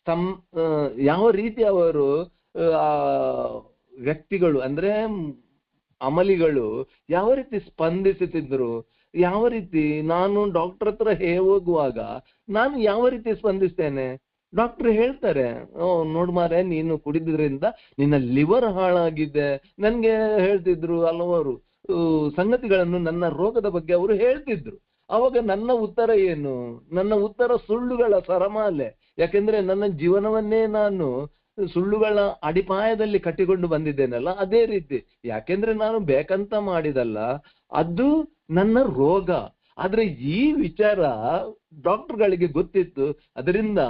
ಸಂ ಯಾವ ರೀತಿ ಅವರು ಆ ವ್ಯಕ್ತಿಗಳು ಅಂದ್ರೆ ಅಮಲಿಗಳು ಯಾವ ರೀತಿ ಸ್ಪಂದಿಸುತ್ತಿದ್ರು, ಯಾವ ರೀತಿ ನಾನು ಡಾಕ್ಟರ್ ಹತ್ರ ಹೋಗುವಾಗ ನಾನು ಯಾವ ರೀತಿ ಸ್ಪಂದಿಸ್ತೇನೆ. ಡಾಕ್ಟರ್ ಹೇಳ್ತಾರೆ, ನೋಡ್ ಮಾರೆ ನೀನು ಕುಡಿದ್ರಿಂದ ನಿನ್ನ ಲಿವರ್ ಹಾಳಾಗಿದೆ, ನನ್ಗೆ ಹೇಳ್ತಿದ್ರು ಹಲವಾರು ಸಂಗತಿಗಳನ್ನು ನನ್ನ ರೋಗದ ಬಗ್ಗೆ ಅವರು ಹೇಳ್ತಿದ್ರು. ಅವಾಗ ನನ್ನ ಉತ್ತರ ಏನು? ನನ್ನ ಉತ್ತರ ಸುಳ್ಳುಗಳ ಸರಮಾಲೆ. ಯಾಕೆಂದ್ರೆ ನನ್ನ ಜೀವನವನ್ನೇ ನಾನು ಸುಳ್ಳುಗಳ ಅಡಿಪಾಯದಲ್ಲಿ ಕಟ್ಟಿಕೊಂಡು ಬಂದಿದ್ದೇನಲ್ಲ, ಅದೇ ರೀತಿ. ಯಾಕೆಂದ್ರೆ ನಾನು ಬೇಕಂತ ಮಾಡಿದಲ್ಲ, ಅದು ನನ್ನ ರೋಗ. ಆದ್ರೆ ಈ ವಿಚಾರ ಡಾಕ್ಟರ್ಗಳಿಗೆ ಗೊತ್ತಿತ್ತು. ಅದರಿಂದ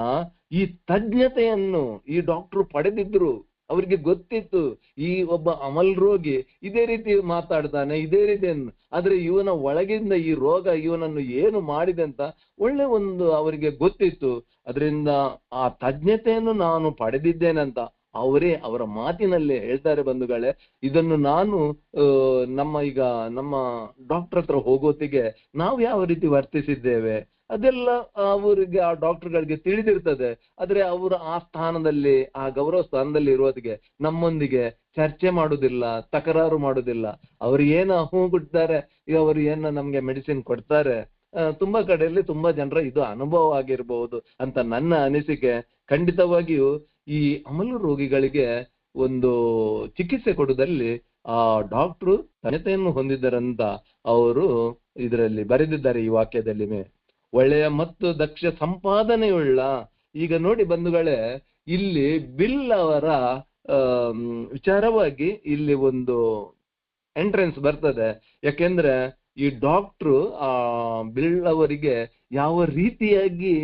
ಈ ತಜ್ಞತೆಯನ್ನು ಈ ಡಾಕ್ಟರ್ ಪಡೆದಿದ್ರು. ಅವರಿಗೆ ಗೊತ್ತಿತ್ತು ಈ ಒಬ್ಬ ಅಮಲ್ ರೋಗಿ ಇದೇ ರೀತಿ ಮಾತಾಡ್ತಾನೆ, ಇದೇ ರೀತಿ. ಆದ್ರೆ ಇವನ ಒಳಗಿಂದ ಈ ರೋಗ ಇವನನ್ನು ಏನು ಮಾಡಿದೆ ಅಂತ ಒಳ್ಳೆ ಒಂದು ಅವರಿಗೆ ಗೊತ್ತಿತ್ತು. ಅದರಿಂದ ಆ ತಜ್ಞತೆಯನ್ನು ನಾನು ಪಡೆದಿದ್ದೇನಂತ ಅವರ ಮಾತಿನಲ್ಲೇ ಹೇಳ್ತಾರೆ ಬಂಧುಗಳೇ. ಇದನ್ನು ನಾನು ನಮ್ಮ ಡಾಕ್ಟರ್ ಹತ್ರ ಹೋಗೋತ್ತಿಗೆ ನಾವು ಯಾವ ರೀತಿ ವರ್ತಿಸಿದ್ದೇವೆ ಅದೆಲ್ಲ ಅವರಿಗೆ, ಆ ಡಾಕ್ಟರ್ಗಳಿಗೆ ತಿಳಿದಿರ್ತದೆ. ಆದ್ರೆ ಅವರು ಆ ಸ್ಥಾನದಲ್ಲಿ, ಆ ಗೌರವ ಸ್ಥಾನದಲ್ಲಿ ಇರೋದಿಗೆ ನಮ್ಮೊಂದಿಗೆ ಚರ್ಚೆ ಮಾಡುದಿಲ್ಲ, ತಕರಾರು ಮಾಡುದಿಲ್ಲ. ಅವ್ರು ಏನ ಕೊಡ್ತಾರೆ, ಅವರು ಏನ ನಮ್ಗೆ ಮೆಡಿಸಿನ್ ಕೊಡ್ತಾರೆ. ತುಂಬಾ ಕಡೆಯಲ್ಲಿ ತುಂಬಾ ಜನರ ಇದು ಅನುಭವ ಆಗಿರ್ಬಹುದು ಅಂತ ನನ್ನ ಅನಿಸಿಕೆ. ಖಂಡಿತವಾಗಿಯೂ ಈ ಅಮಲು ರೋಗಿಗಳಿಗೆ ಒಂದು ಚಿಕಿತ್ಸೆ ಕೊಡುವುದಲ್ಲಿ ಆ ಡಾಕ್ಟ್ರು ತಜ್ಞತೆಯನ್ನು ಹೊಂದಿದ್ದಾರಂತ ಅವರು ಇದರಲ್ಲಿ ಬರೆದಿದ್ದಾರೆ ಈ ವಾಕ್ಯದಲ್ಲಿ. ಒಳ್ಳೆಯ ಮತ್ತು ದಕ್ಷ ಸಂಪಾದನೆಯುಳ್ಳ. ಈಗ ನೋಡಿ ಬಂಧುಗಳೇ, ಇಲ್ಲಿ ಬಿಲ್ ಅವರ ವಿಚಾರವಾಗಿ ಇಲ್ಲಿ ಒಂದು ಎಂಟ್ರೆನ್ಸ್ ಬರ್ತದೆ. ಯಾಕೆಂದ್ರೆ ಈ ಡಾಕ್ಟ್ರು ಬಿಲ್ ಅವರಿಗೆ ಯಾವ ರೀತಿಯಾಗಿ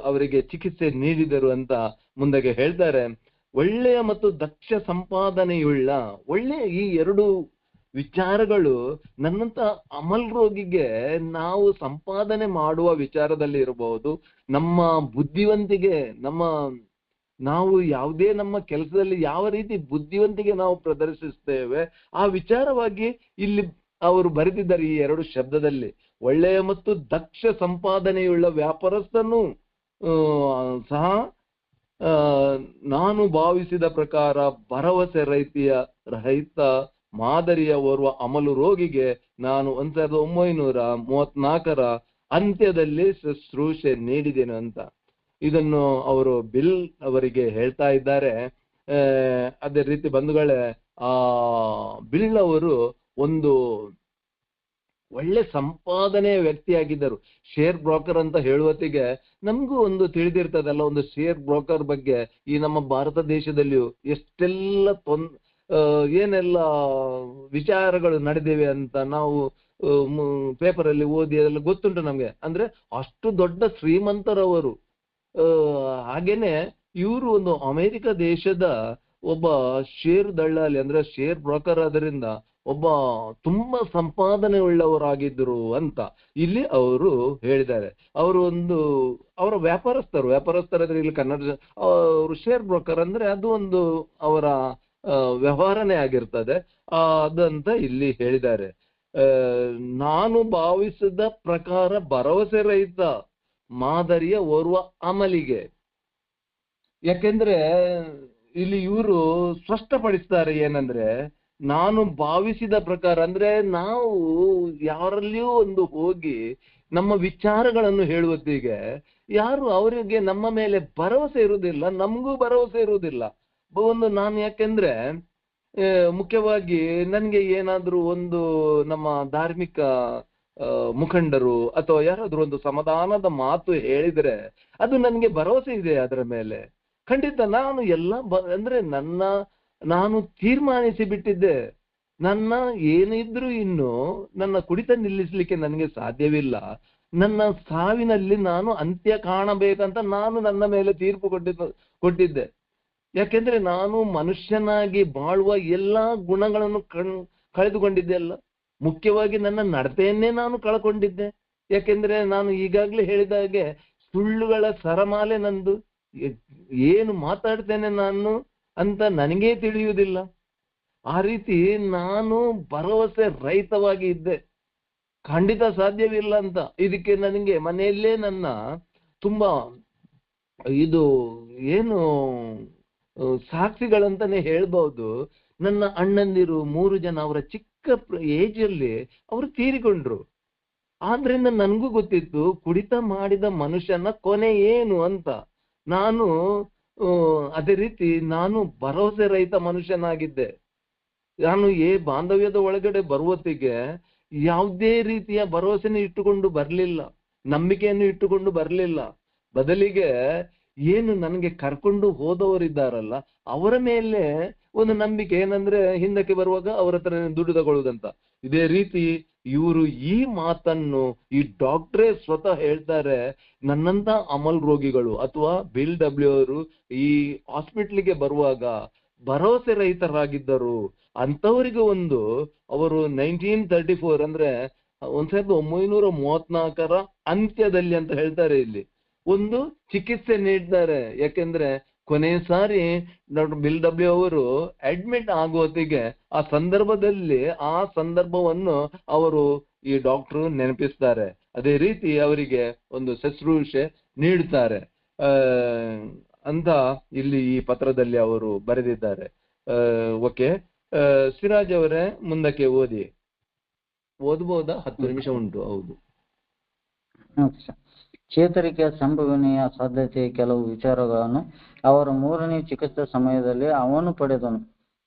ಅವರಿಗೆ ಚಿಕಿತ್ಸೆ ನೀಡಿದರು ಅಂತ ಮುಂದಕ್ಕೆ ಹೇಳ್ತಾರೆ. ಒಳ್ಳೆಯ ಮತ್ತು ದಕ್ಷ ಸಂಪಾದನೆಯುಳ್ಳ. ಒಳ್ಳೆಯ ಈ ಎರಡು ವಿಚಾರಗಳು ನನ್ನಂತ ಅಮಲ್ ರೋಗಿಗೆ ನಾವು ಸಂಪಾದನೆ ಮಾಡುವ ವಿಚಾರದಲ್ಲಿ ಇರಬಹುದು, ನಮ್ಮ ಬುದ್ಧಿವಂತಿಕೆ, ನಾವು ಯಾವುದೇ ನಮ್ಮ ಕೆಲಸದಲ್ಲಿ ಯಾವ ರೀತಿ ಬುದ್ಧಿವಂತಿಕೆ ನಾವು ಪ್ರದರ್ಶಿಸ್ತೇವೆ ಆ ವಿಚಾರವಾಗಿ ಇಲ್ಲಿ ಅವರು ಬರೆದಿದ್ದಾರೆ ಈ ಎರಡು ಶಬ್ದದಲ್ಲಿ. ಒಳ್ಳೆಯ ಮತ್ತು ದಕ್ಷ ಸಂಪಾದನೆಯುಳ್ಳ ವ್ಯಾಪಾರಸ್ಥನು ಸಹ ನಾನು ಭಾವಿಸಿದ ಪ್ರಕಾರ ಭರವಸೆ ರಹಿತ ಮಾದರಿಯ ಓರ್ವ ಅಮಲು ರೋಗಿಗೆ ನಾನು 1934 ಅಂತ್ಯದಲ್ಲಿ ಶುಶ್ರೂಷೆ ನೀಡಿದ್ದೇನೆ ಅಂತ ಇದನ್ನು ಅವರು ಬಿಲ್ ಅವರಿಗೆ ಹೇಳ್ತಾ ಇದ್ದಾರೆ. ಅದೇ ರೀತಿ ಬಂಧುಗಳೇ, ಬಿಲ್ ಅವರು ಒಂದು ಒಳ್ಳೆ ಸಂಪಾದನೆಯ ವ್ಯಕ್ತಿಯಾಗಿದ್ದರು. ಶೇರ್ ಬ್ರೋಕರ್ ಅಂತ ಹೇಳುವತ್ತಿಗೆ ನಮಗೂ ಒಂದು ತಿಳಿದಿರ್ತದಲ್ಲ, ಒಂದು ಶೇರ್ ಬ್ರೋಕರ್ ಬಗ್ಗೆ ಈ ನಮ್ಮ ಭಾರತ ದೇಶದಲ್ಲಿಯೂ ಎಷ್ಟೆಲ್ಲ ಏನೆಲ್ಲ ವಿಚಾರಗಳು ನಡೆದಿವೆ ಅಂತ ನಾವು ಪೇಪರಲ್ಲಿ ಓದಿ ಅದೆಲ್ಲ ಗೊತ್ತುಂಟು ನಮ್ಗೆ. ಅಂದ್ರೆ ಅಷ್ಟು ದೊಡ್ಡ ಶ್ರೀಮಂತರವರು. ಹಾಗೇನೆ ಇವರು ಒಂದು ಅಮೆರಿಕ ದೇಶದ ಒಬ್ಬ ಶೇರ್ ದಳ್ಳಾಲಿ ಅಂದ್ರೆ ಶೇರ್ ಬ್ರೋಕರ್ ಆದ್ರಿಂದ ಒಬ್ಬ ತುಂಬಾ ಸಂಪಾದನೆ ಉಳ್ಳವರಾಗಿದ್ರು ಅಂತ ಇಲ್ಲಿ ಅವರು ಹೇಳಿದ್ದಾರೆ. ಅವರ ವ್ಯಾಪಾರಸ್ಥರಾದ್ರೆ ಇಲ್ಲಿ ಕನ್ನಡ ಅವರು ಶೇರ್ ಬ್ರೋಕರ್ ಅಂದ್ರೆ ಅದು ಒಂದು ಅವರ ವ್ಯವಹಾರನೇ ಆಗಿರ್ತದೆ ಅದಂತ ಇಲ್ಲಿ ಹೇಳಿದ್ದಾರೆ. ನಾನು ಭಾವಿಸಿದ ಪ್ರಕಾರ ಭರವಸೆ ರಹಿತ ಮಾದರಿಯ ಓರ್ವ ಅಮಲಿಗೆ. ಯಾಕೆಂದ್ರೆ ಇಲ್ಲಿ ಇವರು ಸ್ಪಷ್ಟಪಡಿಸ್ತಾರೆ ಏನಂದ್ರೆ, ನಾನು ಭಾವಿಸಿದ ಪ್ರಕಾರ ಅಂದ್ರೆ ನಾವು ಯಾರಲ್ಲಿಯೂ ಒಂದು ಹೋಗಿ ನಮ್ಮ ವಿಚಾರಗಳನ್ನು ಹೇಳುವತ್ತಿಗೆ ಯಾರು ಅವರಿಗೆ ನಮ್ಮ ಮೇಲೆ ಭರವಸೆ ಇರುವುದಿಲ್ಲ, ನಮಗೂ ಭರವಸೆ ಇರುವುದಿಲ್ಲ. ನಾನು ಯಾಕೆಂದ್ರೆ ಮುಖ್ಯವಾಗಿ ನನ್ಗೆ ಏನಾದ್ರೂ ಒಂದು ನಮ್ಮ ಧಾರ್ಮಿಕ ಮುಖಂಡರು ಅಥವಾ ಯಾರಾದ್ರೂ ಒಂದು ಸಮಾಧಾನದ ಮಾತು ಹೇಳಿದ್ರೆ ಅದು ನನ್ಗೆ ಭರವಸೆ ಇದೆ ಅದರ ಮೇಲೆ. ಖಂಡಿತ ನಾನು ಅಂದ್ರೆ ನಾನು ತೀರ್ಮಾನಿಸಿ ಬಿಟ್ಟಿದ್ದೆ, ನನ್ನ ಏನಿದ್ರು ಇನ್ನು ನನ್ನ ಕುಡಿತ ನಿಲ್ಲಿಸ್ಲಿಕ್ಕೆ ನನಗೆ ಸಾಧ್ಯವಿಲ್ಲ. ನನ್ನ ಸಾವಿನಲ್ಲಿ ನಾನು ಅಂತ್ಯ ಕಾಣಬೇಕಂತ ನಾನು ನನ್ನ ಮೇಲೆ ತೀರ್ಪು ಕೊಟ್ಟಿದ್ದೆ. ಯಾಕೆಂದ್ರೆ ನಾನು ಮನುಷ್ಯನಾಗಿ ಬಾಳುವ ಎಲ್ಲಾ ಗುಣಗಳನ್ನು ಕಳೆದುಕೊಂಡಿದ್ದೆ ಅಲ್ಲ, ಮುಖ್ಯವಾಗಿ ನನ್ನ ನಡತೆಯನ್ನೇ ನಾನು ಕಳ್ಕೊಂಡಿದ್ದೆ. ಯಾಕೆಂದ್ರೆ ನಾನು ಈಗಾಗ್ಲೇ ಹೇಳಿದ ಹಾಗೆ ಸುಳ್ಳುಗಳ ಸರಮಾಲೆ ನಂದು. ಏನು ಮಾತಾಡ್ತೇನೆ ನಾನು ಅಂತ ನನಗೇ ತಿಳಿಯುವುದಿಲ್ಲ. ಆ ರೀತಿ ನಾನು ಭರವಸೆ ರಹಿತವಾಗಿ ಇದ್ದೆ. ಖಂಡಿತ ಸಾಧ್ಯವಿಲ್ಲ ಅಂತ ಇದಕ್ಕೆ ನನಗೆ ಮನೆಯಲ್ಲೇ ನನ್ನ ತುಂಬಾ ಇದು ಏನು ಸಾಕ್ಷಿಗಳಂತಾನೆ ಹೇಳ್ಬಹುದು. ನನ್ನ ಅಣ್ಣಂದಿರು 3 ಜನ ಅವರ ಚಿಕ್ಕ ಏಜ್ ಅಲ್ಲಿ ಅವರು ತೀರಿಕೊಂಡ್ರು. ಆದ್ರಿಂದ ನನ್ಗೂ ಗೊತ್ತಿತ್ತು ಕುಡಿತ ಮಾಡಿದ ಮನುಷ್ಯನ ಕೊನೆ ಏನು ಅಂತ. ನಾನು ಅದೇ ರೀತಿ ನಾನು ಭರವಸೆ ರಹಿತ ಮನುಷ್ಯನಾಗಿದ್ದೆ. ನಾನು ಬಾಂಧವ್ಯದ ಒಳಗಡೆ ಬರುವತ್ತಿಗೆ ಯಾವುದೇ ರೀತಿಯ ಭರವಸೆಯನ್ನು ಇಟ್ಟುಕೊಂಡು ಬರ್ಲಿಲ್ಲ, ನಂಬಿಕೆಯನ್ನು ಇಟ್ಟುಕೊಂಡು ಬರ್ಲಿಲ್ಲ. ಬದಲಿಗೆ ಏನು ನನಗೆ ಕರ್ಕೊಂಡು ಹೋದವರಿದ್ದಾರಲ್ಲ ಅವರ ಮೇಲೆ ಒಂದು ನಂಬಿಕೆ, ಏನಂದ್ರೆ ಹಿಂದಕ್ಕೆ ಬರುವಾಗ ಅವರ ಹತ್ರ ದುಡ್ಡು ತಗೊಳ್ಳುದಂತ. ಇದೇ ರೀತಿ ಇವರು ಈ ಮಾತನ್ನು ಈ ಡಾಕ್ಟ್ರೇ ಸ್ವತಃ ಹೇಳ್ತಾರೆ. ನನ್ನಂತ ಅಮಲ್ ರೋಗಿಗಳು ಅಥವಾ ಬಿಲ್ ಡಬ್ಲ್ಯೂ ಅವರು ಈ ಹಾಸ್ಪಿಟ್ಲಿಗೆ ಬರುವಾಗ ಭರವಸೆ ರಹಿತರಾಗಿದ್ದರು. ಅಂತವರಿಗೆ ಅವರು 1934 ಅಂದ್ರೆ 1934 ಅಂತ್ಯದಲ್ಲಿ ಅಂತ ಹೇಳ್ತಾರೆ, ಇಲ್ಲಿ ಒಂದು ಚಿಕಿತ್ಸೆ ನೀಡ್ತಾರೆ. ಯಾಕೆಂದ್ರೆ ಕೊನೆ ಸಾರಿ ಡಾಕ್ಟರ್ ಬಿಲ್ ಡಬ್ಲ್ಯೂ ಅವರು ಅಡ್ಮಿಟ್ ಆಗುವತ್ತಿಗೆ ಆ ಸಂದರ್ಭವನ್ನು ಅವರು ಈ ಡಾಕ್ಟರ್ ನೆನಪಿಸ್ತಾರೆ. ಅದೇ ರೀತಿ ಅವರಿಗೆ ಒಂದು ಶುಶ್ರೂಷೆ ನೀಡುತ್ತಾರೆ ಅಂತ ಇಲ್ಲಿ ಈ ಪತ್ರದಲ್ಲಿ ಅವರು ಬರೆದಿದ್ದಾರೆ. ಓಕೆ, ಸಿರಾಜ್ ಅವರೇ ಮುಂದಕ್ಕೆ ಓದಬಹುದಾ? 10 ನಿಮಿಷ ಉಂಟು. ಹೌದು. ಚೇತರಿಕೆಯ ಸಂಭವನೀಯ ಸಾಧ್ಯತೆಯ ಕೆಲವು ವಿಚಾರಗಳನ್ನು ಅವರ 3ನೇ ಚಿಕಿತ್ಸಾ ಸಮಯದಲ್ಲಿ ಅವನು ಪಡೆದನು.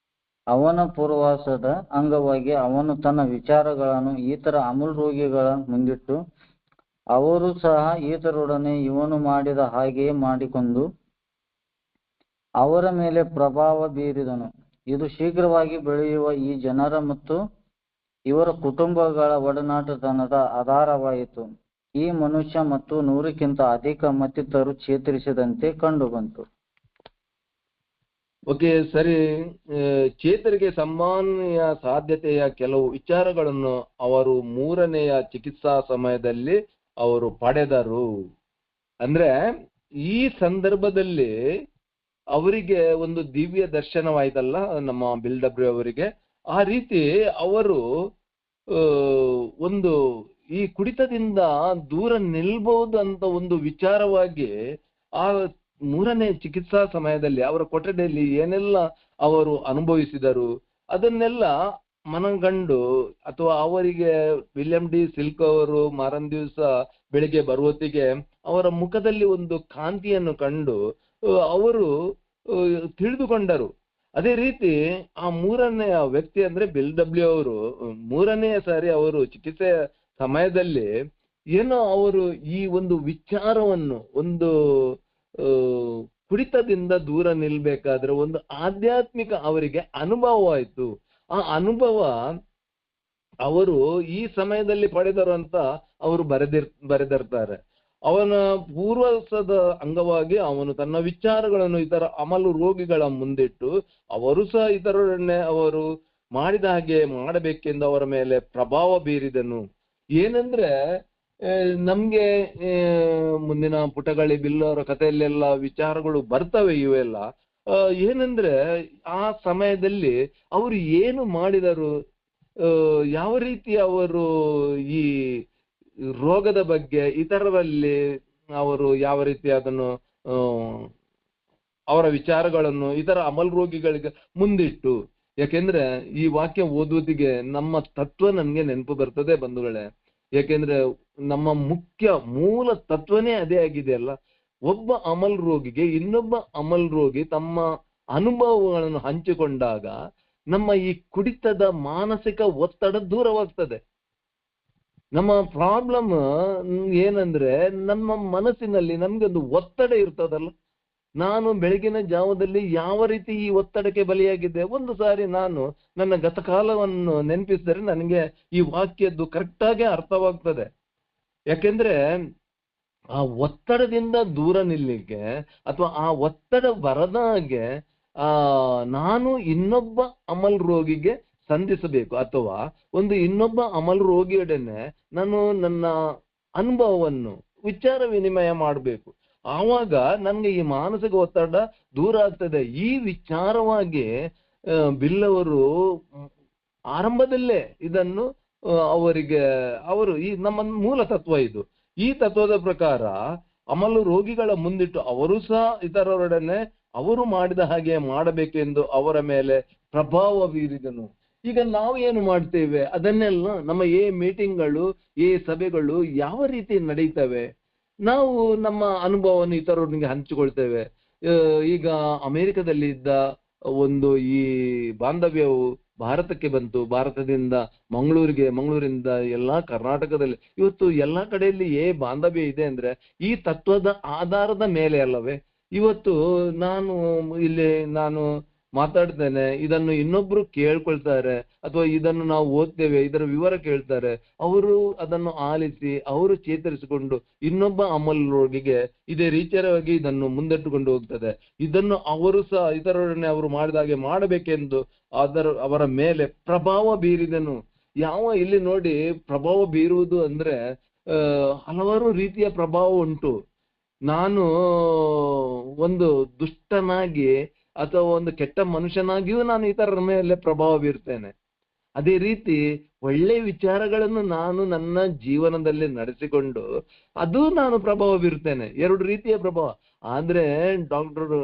ಅವನ ಪೂರ್ವಾಸದ ಅಂಗವಾಗಿ ಅವನು ತನ್ನ ವಿಚಾರಗಳನ್ನು ಇತರ ಅಮೂಲ್ ರೋಗಿಗಳ ಮುಂದಿಟ್ಟು ಅವರು ಸಹ ಇತರರೊಡನೆ ಇವನು ಮಾಡಿದ ಹಾಗೆಯೇ ಮಾಡಿಕೊಂಡು ಅವರ ಮೇಲೆ ಪ್ರಭಾವ ಬೀರಿದನು. ಇದು ಶೀಘ್ರವಾಗಿ ಬೆಳೆಯುವ ಈ ಜನರ ಮತ್ತು ಇವರ ಕುಟುಂಬಗಳ ಒಡನಾಟತನದ ಆಧಾರವಾಯಿತು. ಈ ಮನುಷ್ಯ ಮತ್ತು 100ಕ್ಕಿಂತ ಅಧಿಕ ಮತ್ತಿತರರು ಚೇತರಿಸಿದಂತೆ ಕಂಡು ಬಂತು. ಓಕೆ, ಸರಿ. ಚೇತರಿಕೆ ಸಂಭಾವನೆಯ ಸಾಧ್ಯತೆಯ ಕೆಲವು ವಿಚಾರಗಳನ್ನು ಅವರು 3ನೆಯ ಚಿಕಿತ್ಸಾ ಸಮಯದಲ್ಲಿ ಅವರು ಪಡೆದರು. ಅಂದ್ರೆ ಈ ಸಂದರ್ಭದಲ್ಲಿ ಅವರಿಗೆ ಒಂದು ದಿವ್ಯ ದರ್ಶನವಾಯ್ತಲ್ಲ ನಮ್ಮ ಬಿಲ್ ಡಬ್ಲ್ಯೂ ಅವರಿಗೆ. ಆ ರೀತಿ ಅವರು ಒಂದು ಈ ಕುಡಿತದಿಂದ ದೂರ ನಿಲ್ಬಹುದು ಅಂತ ಒಂದು ವಿಚಾರವಾಗಿ ಆ 3ನೇ ಚಿಕಿತ್ಸಾ ಸಮಯದಲ್ಲಿ ಅವರ ಕೊಠಡಿಯಲ್ಲಿ ಏನೆಲ್ಲ ಅವರು ಅನುಭವಿಸಿದರು ಅದನ್ನೆಲ್ಲ ಮನಗಂಡು, ಅಥವಾ ಅವರಿಗೆ ವಿಲಿಯಂ ಡಿ ಸಿಲ್ಕ್ ಅವರು ಮಾರನ್ ದಿವಸ ಬೆಳಿಗ್ಗೆ ಬರುವತ್ತಿಗೆ ಅವರ ಮುಖದಲ್ಲಿ ಒಂದು ಕಾಂತಿಯನ್ನು ಕಂಡು ಅವರು ತಿಳಿದುಕೊಂಡರು. ಅದೇ ರೀತಿ ಆ 3ನೆಯ ವ್ಯಕ್ತಿ ಅಂದ್ರೆ ಬಿಲ್ ಡಬ್ಲ್ಯೂ ಅವರು 3ನೇ ಸಾರಿ ಅವರು ಚಿಕಿತ್ಸೆಯ ಸಮಯದಲ್ಲಿ ಏನೋ ಅವರು ಈ ಒಂದು ವಿಚಾರವನ್ನು, ಒಂದು ಕುಡಿತದಿಂದ ದೂರ ನಿಲ್ಬೇಕಾದ್ರೆ ಒಂದು ಆಧ್ಯಾತ್ಮಿಕ ಅವರಿಗೆ ಅನುಭವವಾಯಿತು. ಆ ಅನುಭವ ಅವರು ಈ ಸಮಯದಲ್ಲಿ ಪಡೆದರು ಅಂತ ಅವರು ಬರೆದಿರ್ತಾರೆ. ಅವನ ಪೂರ್ವಸದ ಅಂಗವಾಗಿ ಅವನು ತನ್ನ ವಿಚಾರಗಳನ್ನು ಇತರ ಅಮಲು ರೋಗಿಗಳ ಮುಂದಿಟ್ಟು ಅವರು ಸಹ ಇತರರನ್ನೇ ಅವರು ಮಾಡಿದ ಹಾಗೆ ಮಾಡಬೇಕೆಂದು ಅವರ ಮೇಲೆ ಪ್ರಭಾವ ಬೀರಿದನು. ಏನಂದ್ರೆ ನಮ್ಗೆ ಮುಂದಿನ ಪುಟಗಳಿ ಬಿಲ್ಲವರ ಕಥೆಯಲ್ಲೆಲ್ಲ ವಿಚಾರಗಳು ಬರ್ತವೆ. ಇವೆಲ್ಲ ಏನಂದ್ರೆ ಆ ಸಮಯದಲ್ಲಿ ಅವರು ಏನು ಮಾಡಿದರು, ಯಾವ ರೀತಿ ಅವರು ಈ ರೋಗದ ಬಗ್ಗೆ ಇತರರಲ್ಲಿ ಅವರು ಯಾವ ರೀತಿ ಅದನ್ನು ಅವರ ವಿಚಾರಗಳನ್ನು ಇತರ ಅಮಲ್ ರೋಗಿಗಳಿಗೆ ಮುಂದಿಟ್ಟು. ಯಾಕೆಂದ್ರೆ ಈ ವಾಕ್ಯ ಓದುವುದಿಗೆ ನಮ್ಮ ತತ್ವ ನನ್ಗೆ ನೆನಪು ಬರ್ತದೆ ಬಂಧುಗಳೇ. ಯಾಕೆಂದ್ರೆ ನಮ್ಮ ಮೂಲ ತತ್ವನೇ ಅದೇ ಆಗಿದೆ ಅಲ್ಲ. ಒಬ್ಬ ಅಮಲ್ ರೋಗಿಗೆ ಇನ್ನೊಬ್ಬ ಅಮಲ್ ರೋಗಿ ತಮ್ಮ ಅನುಭವಗಳನ್ನು ಹಂಚಿಕೊಂಡಾಗ ನಮ್ಮ ಈ ಕುಡಿತದ ಮಾನಸಿಕ ಒತ್ತಡ ದೂರವಾಗ್ತದೆ. ನಮ್ಮ ಪ್ರಾಬ್ಲಮ್ ಏನಂದ್ರೆ ನಮ್ಮ ಮನಸ್ಸಿನಲ್ಲಿ ನಮ್ಗೊಂದು ಒತ್ತಡ ಇರ್ತದಲ್ಲ. ನಾನು ಬೆಳಗಿನ ಜಾವದಲ್ಲಿ ಯಾವ ರೀತಿ ಈ ಒತ್ತಡಕ್ಕೆ ಬಲಿಯಾಗಿದ್ದೆ. ಒಂದು ಸಾರಿ ನಾನು ನನ್ನ ಗತಕಾಲವನ್ನು ನೆನಪಿಸಿದರೆ ನನಗೆ ಈ ವಾಕ್ಯದ್ದು ಕರೆಕ್ಟಾಗಿ ಅರ್ಥವಾಗ್ತದೆ. ಯಾಕೆಂದ್ರೆ ಆ ಒತ್ತಡದಿಂದ ದೂರ ನಿಲ್ಲಿಕ್ಕೆ ಅಥವಾ ಆ ಒತ್ತಡ ಬರದ ಹಾಗೆ ನಾನು ಇನ್ನೊಬ್ಬ ಅಮಲ್ ರೋಗಿಗೆ ಸಂಧಿಸಬೇಕು, ಅಥವಾ ಒಂದು ಇನ್ನೊಬ್ಬ ಅಮಲ್ ರೋಗಿಯೊಡನೆ ನಾನು ನನ್ನ ಅನುಭವವನ್ನು ವಿಚಾರ ವಿನಿಮಯ ಮಾಡಬೇಕು. ಆವಾಗ ನನ್ಗೆ ಈ ಮಾನಸಿಕ ಒತ್ತಡ ದೂರ ಆಗ್ತದೆ. ಈ ವಿಚಾರವಾಗಿ ಬಿಲ್ಲವರು ಆರಂಭದಲ್ಲೇ ಇದನ್ನು ಅವರು ಈ ನಮ್ಮ ಮೂಲ ತತ್ವ ಇದು. ಈ ತತ್ವದ ಪ್ರಕಾರ ಅಮಲು ರೋಗಿಗಳ ಮುಂದಿಟ್ಟು ಅವರು ಸಹ ಇತರರೊಡನೆ ಅವರು ಮಾಡಿದ ಹಾಗೆ ಮಾಡಬೇಕೆಂದು ಅವರ ಮೇಲೆ ಪ್ರಭಾವ ಬೀರಿದನು. ಈಗ ನಾವು ಏನು ಮಾಡ್ತೇವೆ ಅದನ್ನೆಲ್ಲ ನಮ್ಮ ಮೀಟಿಂಗ್ಗಳು ಸಭೆಗಳು ಯಾವ ರೀತಿ ನಡೀತವೆ, ನಾವು ನಮ್ಮ ಅನುಭವವನ್ನು ಇತರರೊಂದಿಗೆ ಹಂಚಿಕೊಳ್ತೇವೆ. ಈಗ ಅಮೆರಿಕದಲ್ಲಿ ಇದ್ದ ಒಂದು ಈ ಬಾಂಧವ್ಯವು ಭಾರತಕ್ಕೆ ಬಂತು, ಭಾರತದಿಂದ ಮಂಗಳೂರಿಂದ ಎಲ್ಲಾ ಕರ್ನಾಟಕದಲ್ಲಿ ಇವತ್ತು ಎಲ್ಲಾ ಕಡೆಯಲ್ಲಿ ಬಾಂಧವ್ಯ ಇದೆ ಅಂದ್ರೆ ಈ ತತ್ವದ ಆಧಾರದ ಮೇಲೆ ಅಲ್ಲವೇ? ಇವತ್ತು ನಾನು ಮಾತಾಡ್ತೇನೆ, ಇದನ್ನು ಇನ್ನೊಬ್ರು ಕೇಳ್ಕೊಳ್ತಾರೆ ಅಥವಾ ಇದನ್ನು ನಾವು ಓದ್ತೇವೆ, ಇದರ ವಿವರ ಕೇಳ್ತಾರೆ, ಅವರು ಅದನ್ನು ಆಲಿಸಿ ಅವರು ಚೇತರಿಸಿಕೊಂಡು ಇನ್ನೊಬ್ಬ ಅಮಲ್ ರೋಗಿಗೆ ಇದೇ ರೀತಿಯಾಗಿ ಇದನ್ನು ಮುಂದಿಟ್ಟುಕೊಂಡು ಹೋಗ್ತದೆ. ಇದನ್ನು ಅವರು ಸಹ ಇತರರೊಡನೆ ಅವರು ಮಾಡಿದ ಹಾಗೆ ಮಾಡಬೇಕೆಂದು ಅವರ ಮೇಲೆ ಪ್ರಭಾವ ಬೀರಿದನು. ಇಲ್ಲಿ ನೋಡಿ, ಪ್ರಭಾವ ಬೀರುವುದು ಅಂದ್ರೆ ಹಲವಾರು ರೀತಿಯ ಪ್ರಭಾವ ಉಂಟು. ನಾನು ಒಂದು ದುಷ್ಟನಾಗಿ ಅಥವಾ ಒಂದು ಕೆಟ್ಟ ಮನುಷ್ಯನಾಗಿಯೂ ನಾನು ಇತರರ ಮೇಲೆ ಪ್ರಭಾವ ಬೀರ್ತೇನೆ. ಅದೇ ರೀತಿ ಒಳ್ಳೆ ವಿಚಾರಗಳನ್ನು ನಾನು ನನ್ನ ಜೀವನದಲ್ಲಿ ನಡೆಸಿಕೊಂಡು ಅದು ನಾನು ಪ್ರಭಾವ ಬೀರ್ತೇನೆ. ಎರಡು ರೀತಿಯ ಪ್ರಭಾವ. ಆದ್ರೆ ಡಾಕ್ಟರ್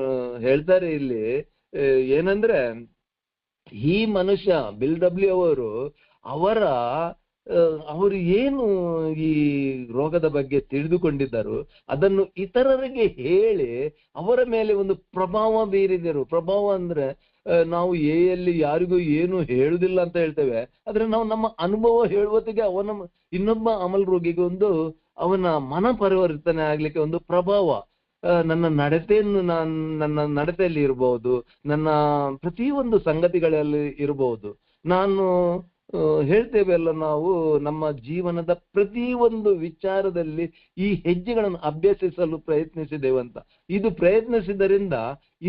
ಹೇಳ್ತಾರೆ ಇಲ್ಲಿ ಏನಂದ್ರೆ, ಈ ಮನುಷ್ಯ ಬಿಲ್ ಡಬ್ಲ್ಯೂ ಅವರು ಏನು ಈ ರೋಗದ ಬಗ್ಗೆ ತಿಳಿದುಕೊಂಡಿದ್ದರು ಅದನ್ನು ಇತರರಿಗೆ ಹೇಳಿ ಅವರ ಮೇಲೆ ಒಂದು ಪ್ರಭಾವ ಬೀರಿದರು. ಪ್ರಭಾವ ಅಂದ್ರೆ ನಾವು ಯಲ್ಲಿ ಯಾರಿಗೂ ಏನು ಹೇಳುದಿಲ್ಲ ಅಂತ ಹೇಳ್ತೇವೆ, ಆದ್ರೆ ನಾವು ನಮ್ಮ ಅನುಭವ ಹೇಳುವತ್ತಿಗೆ ಇನ್ನೊಬ್ಬ ಅಮಲ್ ರೋಗಿಗೆ ಅವನ ಮನ ಪರಿವರ್ತನೆ ಆಗ್ಲಿಕ್ಕೆ ಒಂದು ಪ್ರಭಾವ. ನನ್ನ ನಡತೆಯಲ್ಲಿ ಇರಬಹುದು, ನನ್ನ ಪ್ರತಿಯೊಂದು ಸಂಗತಿಗಳಲ್ಲಿ ಇರಬಹುದು. ನಾನು ಹೇಳ್ತೇವೆ ಅಲ್ಲ, ನಾವು ನಮ್ಮ ಜೀವನದ ಪ್ರತಿಯೊಂದು ವಿಚಾರದಲ್ಲಿ ಈ ಹೆಜ್ಜೆಗಳನ್ನು ಅಭ್ಯಸಿಸಲು ಪ್ರಯತ್ನಿಸಿದ್ದೇವಂತ. ಇದು ಪ್ರಯತ್ನಿಸಿದ್ದರಿಂದ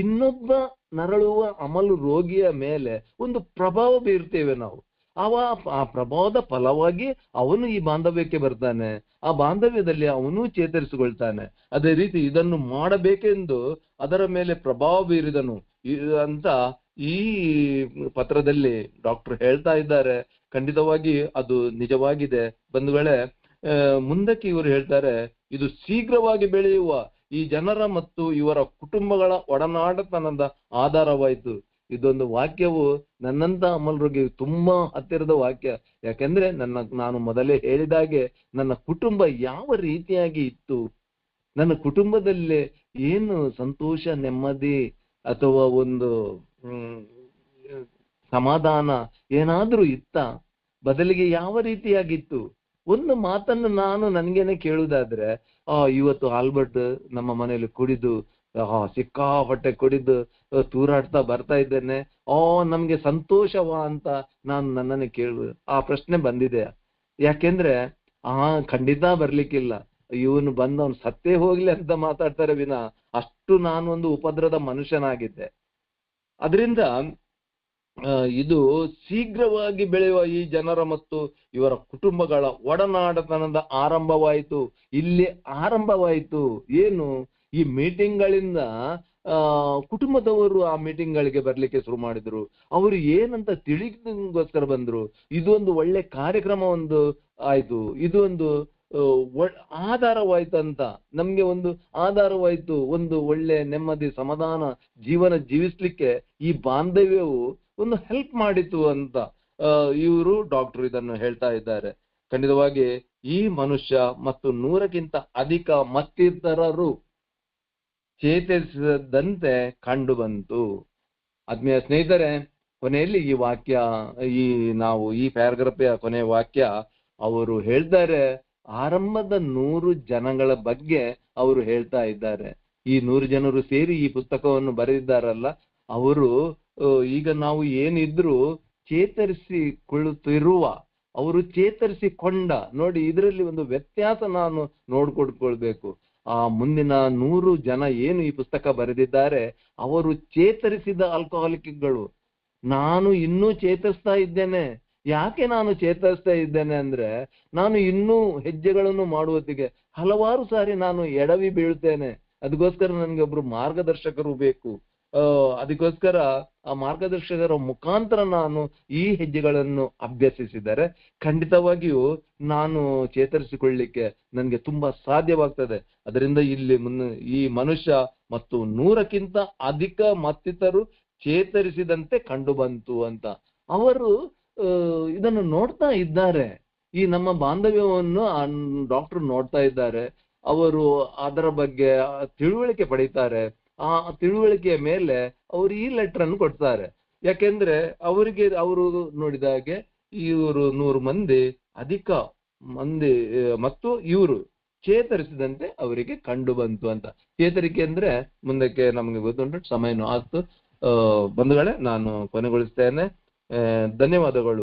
ಇನ್ನೊಬ್ಬ ನರಳುವ ಅಮಲು ರೋಗಿಯ ಮೇಲೆ ಒಂದು ಪ್ರಭಾವ ಬೀರ್ತೇವೆ ನಾವು. ಆ ಪ್ರಭಾವದ ಫಲವಾಗಿ ಅವನು ಈ ಬಾಂಧವ್ಯಕ್ಕೆ ಬರ್ತಾನೆ, ಆ ಬಾಂಧವ್ಯದಲ್ಲಿ ಅವನು ಚೇತರಿಸಿಕೊಳ್ತಾನೆ. ಅದೇ ರೀತಿ ಇದನ್ನು ಮಾಡಬೇಕೆಂದು ಅದರ ಮೇಲೆ ಪ್ರಭಾವ ಬೀರಿದನು ಅಂತ ಈ ಪತ್ರದಲ್ಲಿ ಡಾಕ್ಟರ್ ಹೇಳ್ತಾ ಇದ್ದಾರೆ. ಖಂಡಿತವಾಗಿ ಅದು ನಿಜವಾಗಿದೆ ಬಂಧುಗಳೇ. ಮುಂದಕ್ಕೆ ಇವರು ಹೇಳ್ತಾರೆ, ಇದು ಶೀಘ್ರವಾಗಿ ಬೆಳೆಯುವ ಈ ಜನರ ಮತ್ತು ಇವರ ಕುಟುಂಬಗಳ ಒಡನಾಡತನದ ಆಧಾರವಾಯಿತು. ಇದೊಂದು ವಾಕ್ಯವು ನನ್ನಂತ ಅಮಲ್ರಿಗೆ ತುಂಬಾ ಹತ್ತಿರದ ವಾಕ್ಯ. ಯಾಕೆಂದ್ರೆ ನಾನು ಮೊದಲೇ ಹೇಳಿದಾಗೆ ನನ್ನ ಕುಟುಂಬ ಯಾವ ರೀತಿಯಾಗಿ ಇತ್ತು, ನನ್ನ ಕುಟುಂಬದಲ್ಲಿ ಏನು ಸಂತೋಷ, ನೆಮ್ಮದಿ ಅಥವಾ ಒಂದು ಸಮಾಧಾನ ಏನಾದ್ರೂ ಇತ್ತ, ಬದಲಿಗೆ ಯಾವ ರೀತಿಯಾಗಿತ್ತು. ಒಂದು ಮಾತನ್ನು ನಾನು ನನ್ಗೇನೆ ಕೇಳುವುದಾದ್ರೆ, ಇವತ್ತು ಆಲ್ಬರ್ಟ್ ನಮ್ಮ ಮನೆಯಲ್ಲಿ ಕುಡಿದು ಸಿಕ್ಕಾಪಟ್ಟೆ ಕುಡಿದು ತೂರಾಡ್ತಾ ಬರ್ತಾ ಇದ್ದೇನೆ, ನಮ್ಗೆ ಸಂತೋಷವಾ ಅಂತ ನಾನು ನನ್ನನ್ನು ಆ ಪ್ರಶ್ನೆ ಬಂದಿದೆ. ಯಾಕೆಂದ್ರೆ ಖಂಡಿತ ಬರ್ಲಿಕ್ಕಿಲ್ಲ. ಇವನು ಬಂದವನು ಸತ್ತೇ ಹೋಗ್ಲಿ ಅಂತ ಮಾತಾಡ್ತಾರೆ ವಿನ ಅಷ್ಟು ನಾನು ಒಂದು ಉಪದ್ರದ ಮನುಷ್ಯನಾಗಿದ್ದೆ. ಅದರಿಂದ ಇದು ಶೀಘ್ರವಾಗಿ ಬೆಳೆಯುವ ಈ ಜನರ ಮತ್ತು ಇವರ ಕುಟುಂಬಗಳ ಒಡನಾಡತನದ ಆರಂಭವಾಯಿತು. ಇಲ್ಲಿ ಆರಂಭವಾಯಿತು ಏನು? ಈ ಮೀಟಿಂಗ್ಗಳಿಂದ ಕುಟುಂಬದವರು ಆ ಮೀಟಿಂಗ್ಗಳಿಗೆ ಬರ್ಲಿಕ್ಕೆ ಶುರು ಮಾಡಿದ್ರು. ಅವರು ಏನಂತ ತಿಳಿಗೋಸ್ಕರ ಬಂದ್ರು. ಇದೊಂದು ಒಳ್ಳೆ ಕಾರ್ಯಕ್ರಮ ಆಯ್ತು, ಇದೊಂದು ಆಧಾರವಾಯ್ತು ಅಂತ ನಮ್ಗೆ ಒಂದು ಆಧಾರವಾಯ್ತು. ಒಂದು ಒಳ್ಳೆ ನೆಮ್ಮದಿ ಸಮಾಧಾನ ಜೀವನ ಜೀವಿಸ್ಲಿಕ್ಕೆ ಈ ಬಾಂಧವ್ಯವು ಒಂದು ಹೆಲ್ಪ್ ಮಾಡಿತು ಅಂತ ಇವರು ಡಾಕ್ಟರ್ ಇದನ್ನು ಹೇಳ್ತಾ ಇದ್ದಾರೆ. ಖಂಡಿತವಾಗಿ ಈ ಮನುಷ್ಯ ಮತ್ತು 100ಕ್ಕಿಂತ ಅಧಿಕ ಮತ್ತಿತರರು ಚೇತರಿಸಿದಂತೆ ಕಂಡು ಬಂತು. ಆತ್ಮೀಯ ಸ್ನೇಹಿತರೆ, ಕೊನೆಯಲ್ಲಿ ಈ ವಾಕ್ಯ, ನಾವು ಈ ಪ್ಯಾರಾಗ್ರಾಫಿಯ ಕೊನೆಯ ವಾಕ್ಯ ಅವರು ಹೇಳ್ತಾರೆ, ಆರಂಭದ 100 ಜನಗಳ ಬಗ್ಗೆ ಅವರು ಹೇಳ್ತಾ ಇದ್ದಾರೆ. ಈ 100 ಜನರು ಸೇರಿ ಈ ಪುಸ್ತಕವನ್ನು ಬರೆದಿದ್ದಾರಲ್ಲ, ಅವರು ಈಗ ನಾವು ಏನಿದ್ರು ಚೇತರಿಸಿಕೊಳ್ಳುತ್ತಿರುವ, ಅವರು ಚೇತರಿಸಿಕೊಂಡ, ನೋಡಿ ಇದರಲ್ಲಿ ಒಂದು ವ್ಯತ್ಯಾಸ ನಾನು ನೋಡ್ಕೊಳ್ಬೇಕು. ಆ ಮುಂದಿನ 100 ಜನ ಏನು ಈ ಪುಸ್ತಕ ಬರೆದಿದ್ದಾರೆ ಅವರು ಚೇತರಿಸಿದ ಆಲ್ಕೋಹಾಲಿಕ್ಗಳು. ನಾನು ಇನ್ನೂ ಚೇತರಿಸ್ತಾ ಇದ್ದೇನೆ. ಯಾಕೆ ನಾನು ಚೇತರಿಸ್ತಾ ಇದ್ದೇನೆ ಅಂದ್ರೆ, ನಾನು ಇನ್ನೂ ಹೆಜ್ಜೆಗಳನ್ನು ಮಾಡುವತ್ತಿಗೆ ಹಲವಾರು ಸಾರಿ ನಾನು ಎಡವಿ ಬೀಳ್ತೇನೆ. ಅದಕ್ಕೋಸ್ಕರ ನನಗೆ ಒಬ್ರು ಮಾರ್ಗದರ್ಶಕರು ಬೇಕು. ಅದಕ್ಕೋಸ್ಕರ ಆ ಮಾರ್ಗದರ್ಶಕರ ಮುಖಾಂತರ ನಾನು ಈ ಹೆಜ್ಜೆಗಳನ್ನು ಅಭ್ಯಸಿಸಿದರೆ ಖಂಡಿತವಾಗಿಯೂ ನಾನು ಚೇತರಿಸಿಕೊಳ್ಳಿಕ್ಕೆ ನನಗೆ ತುಂಬಾ ಸಾಧ್ಯವಾಗ್ತದೆ. ಅದರಿಂದ ಇಲ್ಲಿ ಈ ಮನುಷ್ಯ ಮತ್ತು 100ಕ್ಕಿಂತ ಅಧಿಕ ಮತ್ತಿತರರು ಚೇತರಿಸಿದಂತೆ ಕಂಡು ಬಂತು ಅಂತ ಅವರು ಇದನ್ನು ನೋಡ್ತಾ ಇದ್ದಾರೆ. ಈ ನಮ್ಮ ಬಾಂಧವ್ಯವನ್ನು ಡಾಕ್ಟರ್ ನೋಡ್ತಾ ಇದ್ದಾರೆ. ಅವರು ಅದರ ಬಗ್ಗೆ ತಿಳುವಳಿಕೆ ಪಡೀತಾರೆ. ಆ ತಿಳುವಳಿಕೆಯ ಮೇಲೆ ಅವರು ಈ ಲೆಟರ್ ಅನ್ನು ಕೊಡ್ತಾರೆ. ಯಾಕೆಂದ್ರೆ ಅವರು ನೋಡಿದ ಹಾಗೆ ಇವರು 100 ಮಂದಿ ಅಧಿಕ ಮಂದಿ ಮತ್ತು ಇವರು ಚೇತರಿಸಿದಂತೆ ಅವರಿಗೆ ಕಂಡು ಬಂತು ಅಂತ. ಚೇತರಿಕೆ ಅಂದ್ರೆ ಮುಂದಕ್ಕೆ ನಮಗೆ ಗೊತ್ತುಂಟು, ಸಮಯನೂ ಆಯ್ತು. ಬಂಧುಗಳೇ, ನಾನು ಕೊನೆಗೊಳಿಸ್ತೇನೆ. ಧನ್ಯವಾದಗಳು.